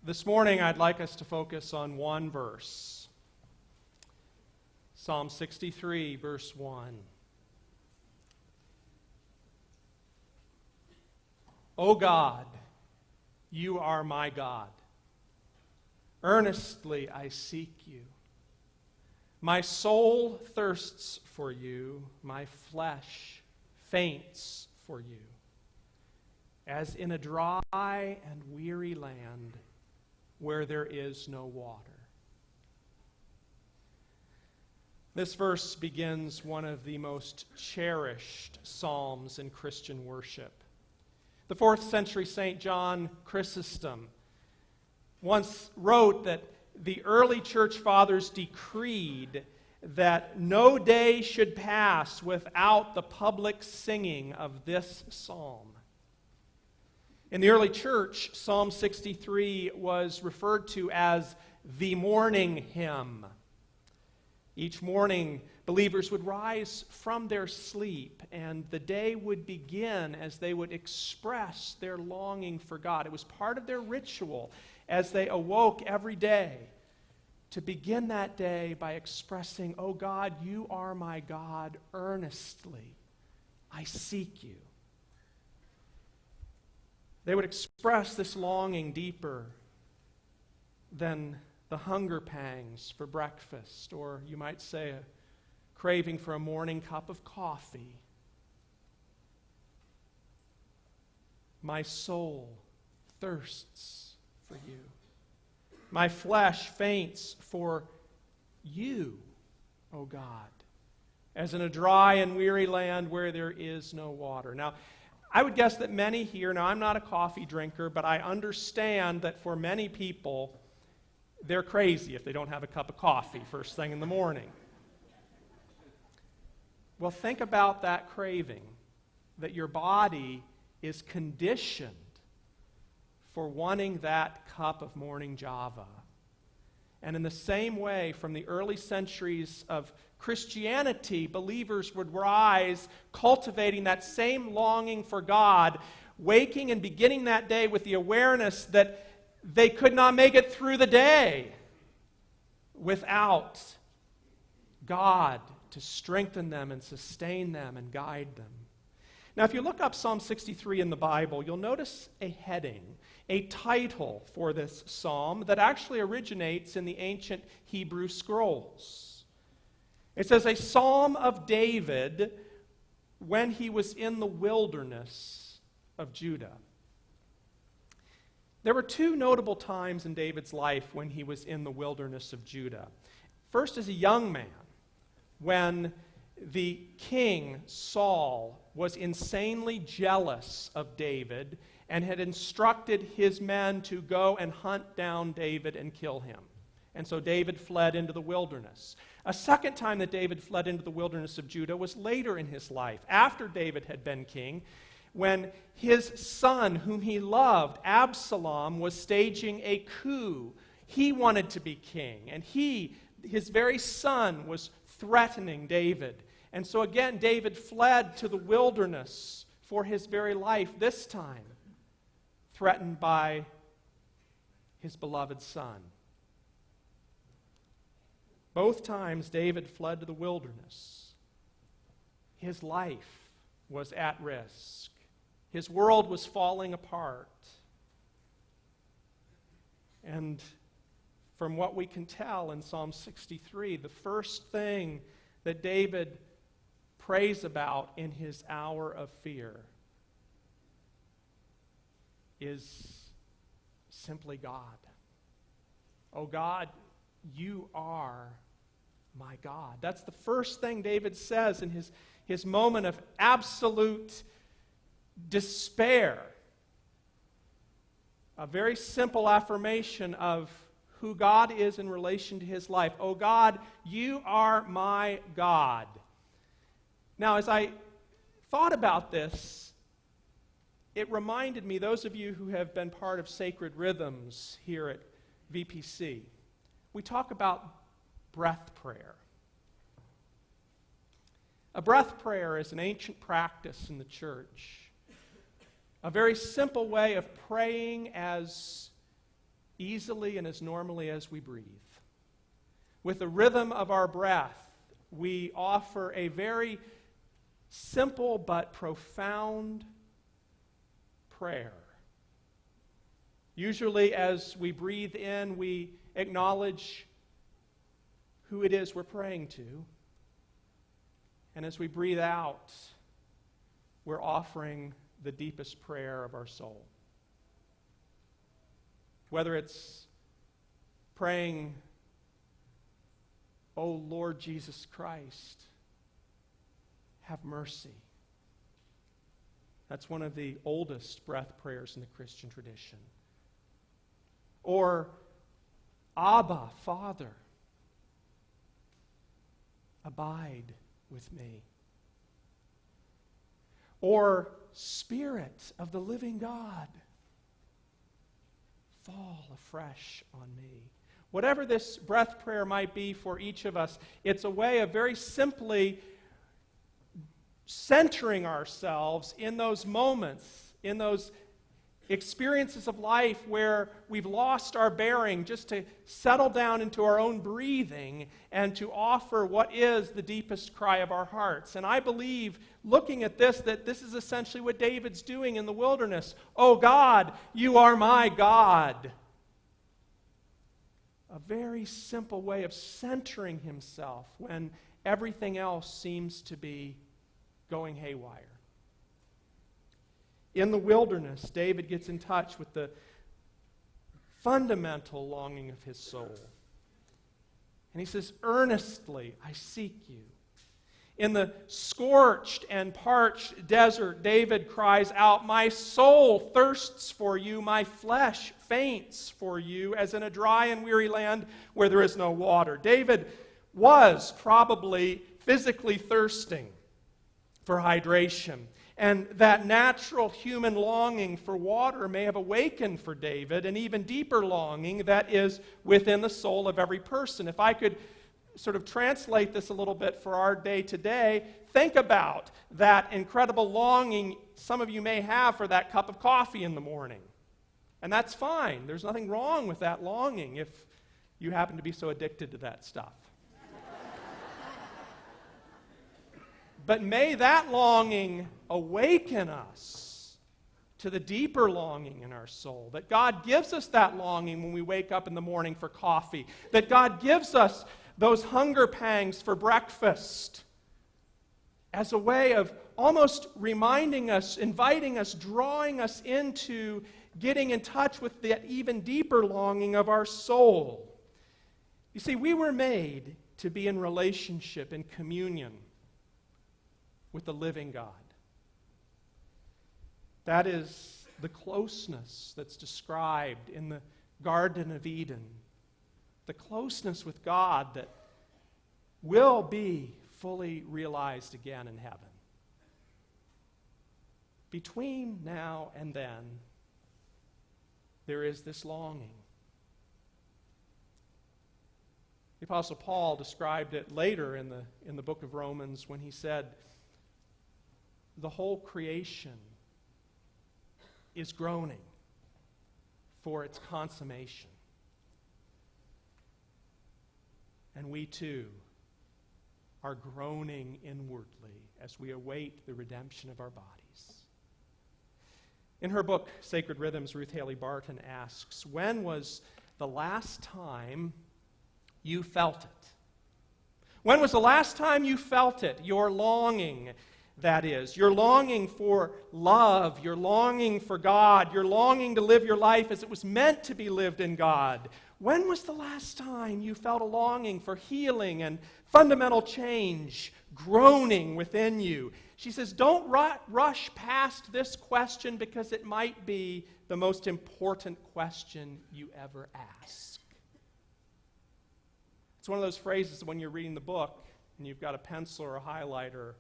This morning, I'd like us to focus on one verse. Psalm 63, verse 1. O God, you are my God. Earnestly I seek you. My soul thirsts for you, my flesh faints for you, as in a dry and weary land where there is no water. This verse begins one of the most cherished psalms in Christian worship. The 4th century St. John Chrysostom once wrote that the early church fathers decreed that no day should pass without the public singing of this psalm. In the early church, Psalm 63 was referred to as the morning hymn. Each morning, believers would rise from their sleep, and the day would begin as they would express their longing for God. It was part of their ritual as they awoke every day to begin that day by expressing, "O God, you are my God, earnestly I seek you." They would express this longing deeper than the hunger pangs for breakfast, or you might say a craving for a morning cup of coffee. My soul thirsts for you. My flesh faints for you, O God, as in a dry and weary land where there is no water. Now, I would guess that many here, now I'm not a coffee drinker, but I understand that for many people, they're crazy if they don't have a cup of coffee first thing in the morning. Well, think about that craving, that your body is conditioned for wanting that cup of morning java. And in the same way, from the early centuries of Christianity, believers would rise cultivating that same longing for God, waking and beginning that day with the awareness that they could not make it through the day without God to strengthen them and sustain them and guide them. Now, if you look up Psalm 63 in the Bible, you'll notice a heading, a title for this psalm that actually originates in the ancient Hebrew scrolls. It says, "A psalm of David when he was in the wilderness of Judah." There were two notable times in David's life when he was in the wilderness of Judah. First, as a young man, when the king, Saul, was insanely jealous of David and had instructed his men to go and hunt down David and kill him. And so David fled into the wilderness. A second time that David fled into the wilderness of Judah was later in his life, after David had been king, when his son, whom he loved, Absalom, was staging a coup. He wanted to be king, and his very son, was threatening David. And so again, David fled to the wilderness for his very life, this time threatened by his beloved son. Both times David fled to the wilderness. His life was at risk. His world was falling apart. And from what we can tell in Psalm 63, the first thing that David prays about in his hour of fear is simply God. Oh God, you are my God. That's the first thing David says in his moment of absolute despair. A very simple affirmation of who God is in relation to his life. Oh God, you are my God. Now, as I thought about this, it reminded me, those of you who have been part of Sacred Rhythms here at VPC, we talk about breath prayer. A breath prayer is an ancient practice in the church. A very simple way of praying as easily and as normally as we breathe. With the rhythm of our breath, we offer a very simple but profound prayer. Usually, as we breathe in, we acknowledge who it is we're praying to. And as we breathe out, we're offering the deepest prayer of our soul. Whether it's praying, "O Lord Jesus Christ, have mercy." That's one of the oldest breath prayers in the Christian tradition. Or, "Abba, Father, abide with me." Or, "Spirit of the living God, fall afresh on me." Whatever this breath prayer might be for each of us, it's a way of very simply centering ourselves in those moments, in those experiences of life where we've lost our bearing, just to settle down into our own breathing and to offer what is the deepest cry of our hearts. And I believe, looking at this, that this is essentially what David's doing in the wilderness. "Oh God, you are my God." A very simple way of centering himself when everything else seems to be going haywire. In the wilderness, David gets in touch with the fundamental longing of his soul. And he says, "Earnestly I seek you." In the scorched and parched desert, David cries out, "My soul thirsts for you, my flesh faints for you, as in a dry and weary land where there is no water." David was probably physically thirsting for hydration. And that natural human longing for water may have awakened for David an even deeper longing that is within the soul of every person. If I could sort of translate this a little bit for our day today, think about that incredible longing some of you may have for that cup of coffee in the morning. And that's fine. There's nothing wrong with that longing if you happen to be so addicted to that stuff. But may that longing awaken us to the deeper longing in our soul. That God gives us that longing when we wake up in the morning for coffee. That God gives us those hunger pangs for breakfast as a way of almost reminding us, inviting us, drawing us into getting in touch with that even deeper longing of our soul. You see, we were made to be in relationship, in communion with the living God. That is the closeness that's described in the Garden of Eden. The closeness with God that will be fully realized again in heaven. Between now and then, there is this longing. The Apostle Paul described it later in the book of Romans when he said, "The whole creation is groaning for its consummation." And we too are groaning inwardly as we await the redemption of our bodies. In her book, Sacred Rhythms, Ruth Haley Barton asks, "When was the last time you felt it? When was the last time you felt it? Your longing, that is. Your longing for love, your longing for God, your longing to live your life as it was meant to be lived in God. When was the last time you felt a longing for healing and fundamental change groaning within you?" She says, don't rush past this question because it might be the most important question you ever ask. It's one of those phrases when you're reading the book and you've got a pencil or a highlighter,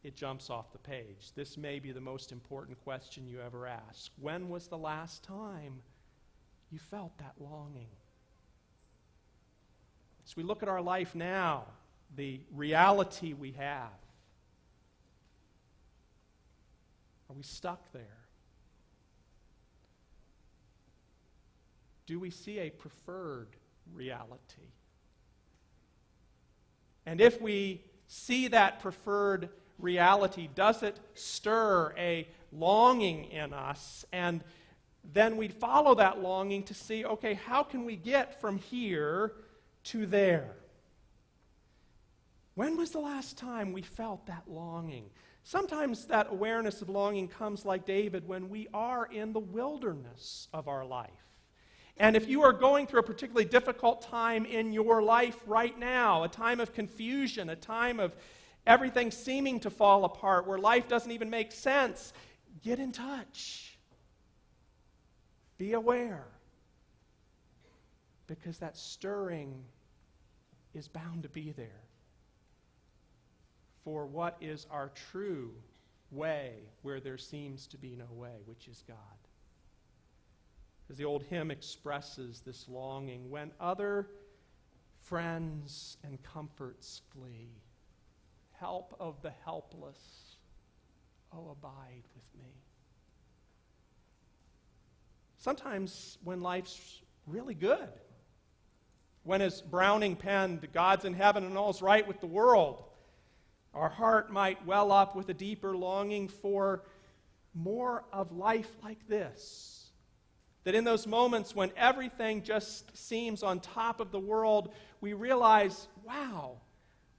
it jumps off the page. This may be the most important question you ever ask. When was the last time you felt that longing? As we look at our life now, the reality we have, are we stuck there? do we see a preferred reality? And if we see that preferred reality, does it stir a longing in us? And then we follow that longing to see, okay, how can we get from here to there? When was the last time we felt that longing? Sometimes that awareness of longing comes like David when we are in the wilderness of our life. And if you are going through a particularly difficult time in your life right now, a time of confusion, a time of everything seeming to fall apart, where life doesn't even make sense, get in touch. Be aware. Because that stirring is bound to be there. For what is our true way where there seems to be no way, which is God? As the old hymn expresses this longing, when other friends and comforts flee, help of the helpless, oh, abide with me. Sometimes when life's really good, when, as Browning penned, God's in heaven and all's right with the world, our heart might well up with a deeper longing for more of life like this. That in those moments when everything just seems on top of the world, we realize, wow,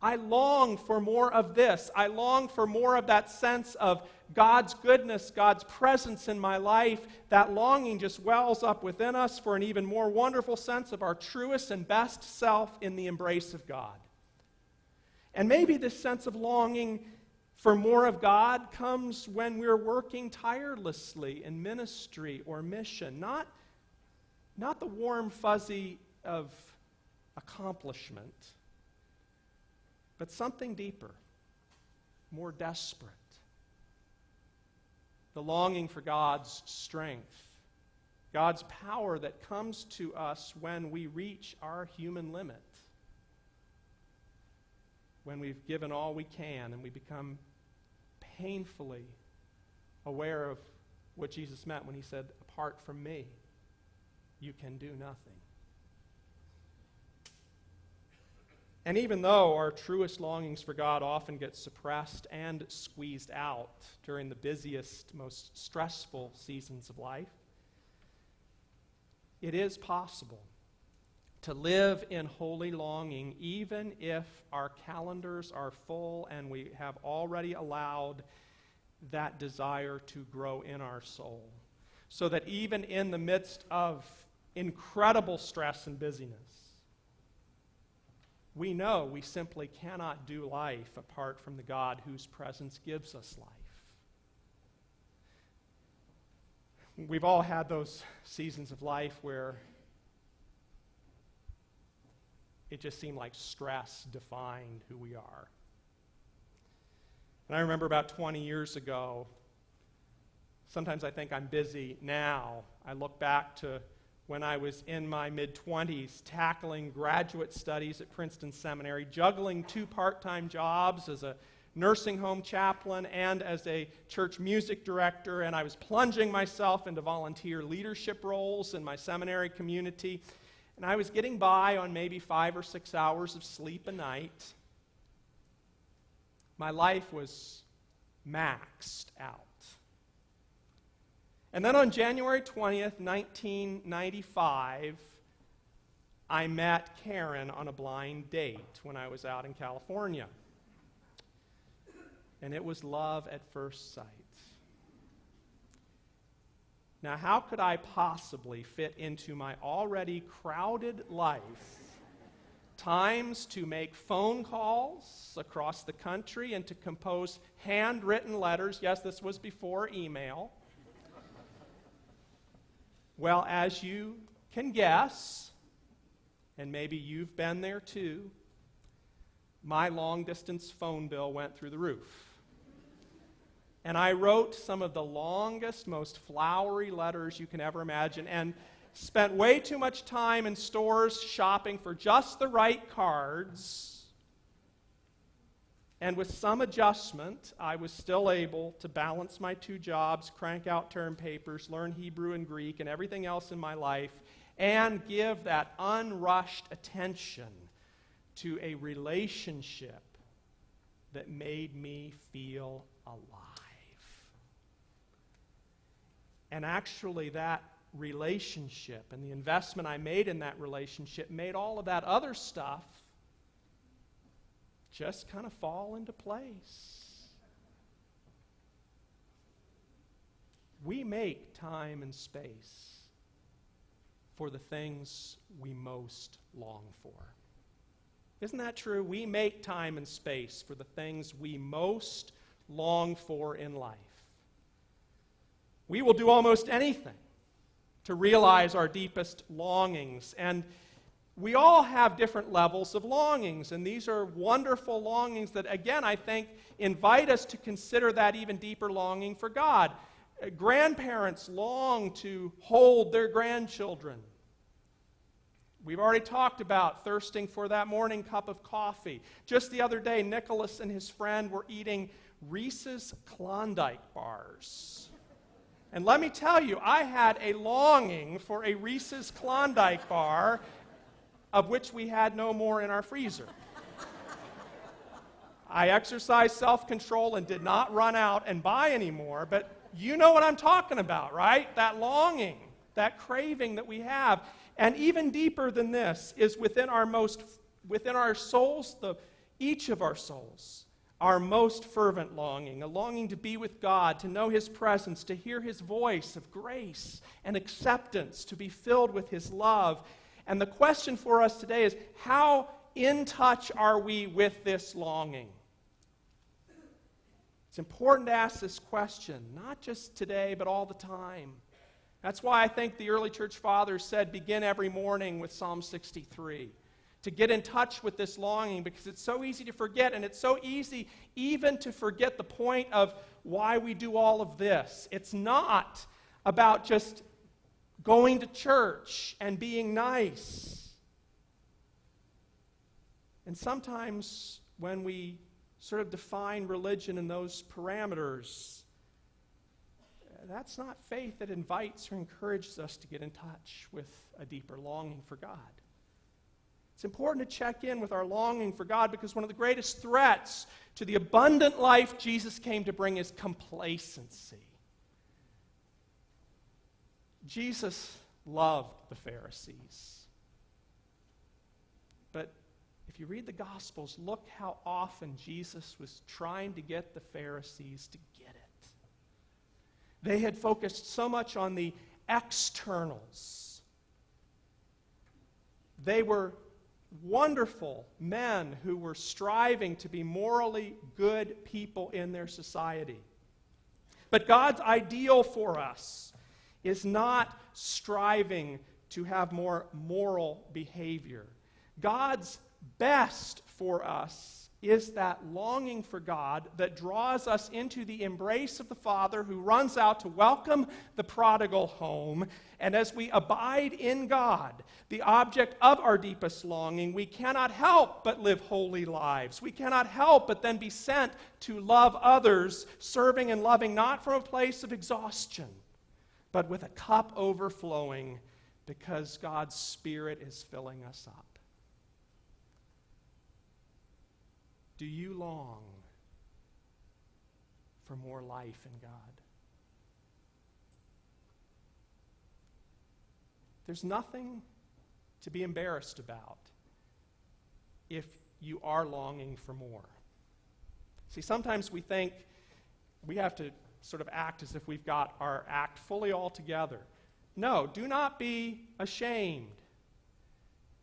I long for more of this. I long for more of that sense of God's goodness, God's presence in my life. That longing just wells up within us for an even more wonderful sense of our truest and best self in the embrace of God. And maybe this sense of longing for more of God comes when we're working tirelessly in ministry or mission. Not the warm fuzzy of accomplishment, but something deeper, more desperate. The longing for God's strength, God's power that comes to us when we reach our human limit. When we've given all we can and we become painfully aware of what Jesus meant when he said, apart from me, you can do nothing. And even though our truest longings for God often get suppressed and squeezed out during the busiest, most stressful seasons of life, it is possible to live in holy longing even if our calendars are full and we have already allowed that desire to grow in our soul. So that even in the midst of incredible stress and busyness, we know we simply cannot do life apart from the God whose presence gives us life. We've all had those seasons of life where it just seemed like stress defined who we are. And I remember about 20 years ago, sometimes I think I'm busy now. I look back to when I was in my mid-20s, tackling graduate studies at Princeton Seminary, juggling 2 part-time jobs as a nursing home chaplain and as a church music director, and I was plunging myself into volunteer leadership roles in my seminary community. And I was getting by on maybe 5 or 6 hours of sleep a night. My life was maxed out. And then on January 20th, 1995, I met Karen on a blind date when I was out in California. And it was love at first sight. Now, how could I possibly fit into my already crowded life times to make phone calls across the country and to compose handwritten letters? Yes, this was before email. Well, as you can guess, and maybe you've been there too, my long-distance phone bill went through the roof. And I wrote some of the longest, most flowery letters you can ever imagine and spent way too much time in stores shopping for just the right cards. And with some adjustment, I was still able to balance my 2 jobs, crank out term papers, learn Hebrew and Greek and everything else in my life, and give that unrushed attention to a relationship that made me feel alive. And actually, that relationship and the investment I made in that relationship made all of that other stuff just kind of fall into place. We make time and space for the things we most long for. Isn't that true? We make time and space for the things we most long for in life. We will do almost anything to realize our deepest longings. And we all have different levels of longings, and these are wonderful longings that, again, I think invite us to consider that even deeper longing for God. Grandparents long to hold their grandchildren. We've already talked about thirsting for that morning cup of coffee. Just the other day, Nicholas and his friend were eating Reese's Klondike bars. And let me tell you, I had a longing for a Reese's Klondike bar, of which we had no more in our freezer. I exercised self-control and did not run out and buy any more, but you know what I'm talking about, right? That longing, that craving that we have. And even deeper than this is within our souls, each of our souls, our most fervent longing, a longing to be with God, to know His presence, to hear His voice of grace and acceptance, to be filled with His love. And the question for us today is, how in touch are we with this longing? It's important to ask this question, not just today, but all the time. That's why I think the early church fathers said, begin every morning with Psalm 63. To get in touch with this longing, because it's so easy to forget, and it's so easy even to forget the point of why we do all of this. It's not about just going to church and being nice. And sometimes when we sort of define religion in those parameters, that's not faith that invites or encourages us to get in touch with a deeper longing for God. It's important to check in with our longing for God, because one of the greatest threats to the abundant life Jesus came to bring is complacency. Jesus loved the Pharisees. But if you read the Gospels, look how often Jesus was trying to get the Pharisees to get it. They had focused so much on the externals. They were wonderful men who were striving to be morally good people in their society. But God's ideal for us is not striving to have more moral behavior. God's best for us is that longing for God that draws us into the embrace of the Father, who runs out to welcome the prodigal home. And as we abide in God, the object of our deepest longing, we cannot help but live holy lives. We cannot help but then be sent to love others, serving and loving not from a place of exhaustion, but with a cup overflowing, because God's Spirit is filling us up. Do you long for more life in God? There's nothing to be embarrassed about if you are longing for more. See, sometimes we think we have to sort of act as if we've got our act fully all together. No, do not be ashamed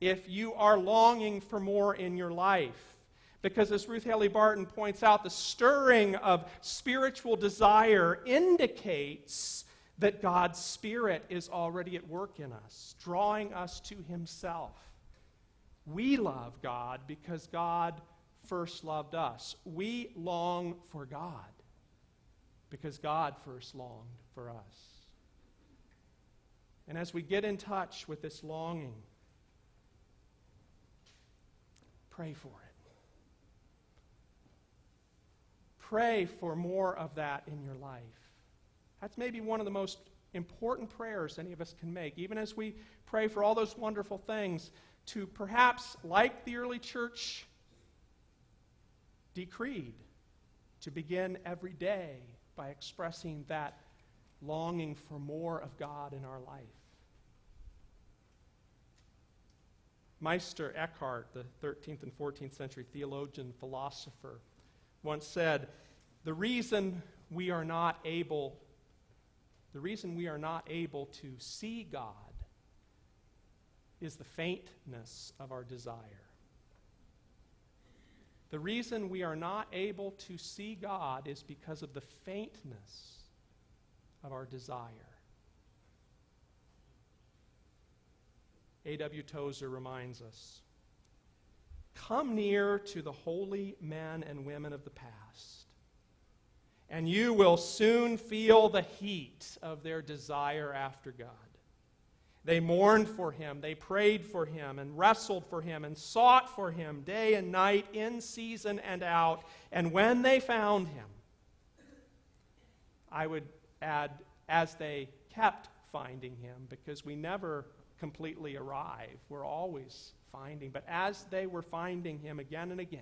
if you are longing for more in your life. Because as Ruth Haley Barton points out, the stirring of spiritual desire indicates that God's Spirit is already at work in us, drawing us to Himself. We love God because God first loved us. We long for God because God first longed for us. And as we get in touch with this longing, pray for it. Pray for more of that in your life. That's maybe one of the most important prayers any of us can make, even as we pray for all those wonderful things, to perhaps, like the early church decreed, to begin every day by expressing that longing for more of God in our life. Meister Eckhart, the 13th and 14th century theologian, philosopher, once said, the reason we are not able to see God is the faintness of our desire. The reason we are not able to see God is because of the faintness of our desire. A.W. Tozer reminds us, come near to the holy men and women of the past, and you will soon feel the heat of their desire after God. They mourned for him, they prayed for him, and wrestled for him, and sought for him day and night, in season and out. And when they found him, I would add, as they kept finding him, because we never completely arrive. We're always finding. But as they were finding him again and again,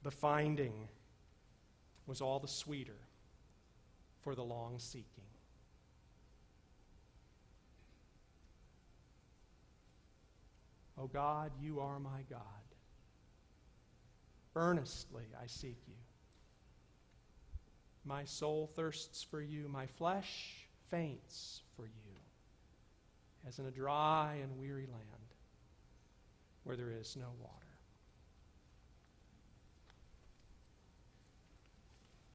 the finding was all the sweeter for the long seeking. O God, you are my God. Earnestly I seek you. My soul thirsts for you. My flesh faints for you, as in a dry and weary land where there is no water.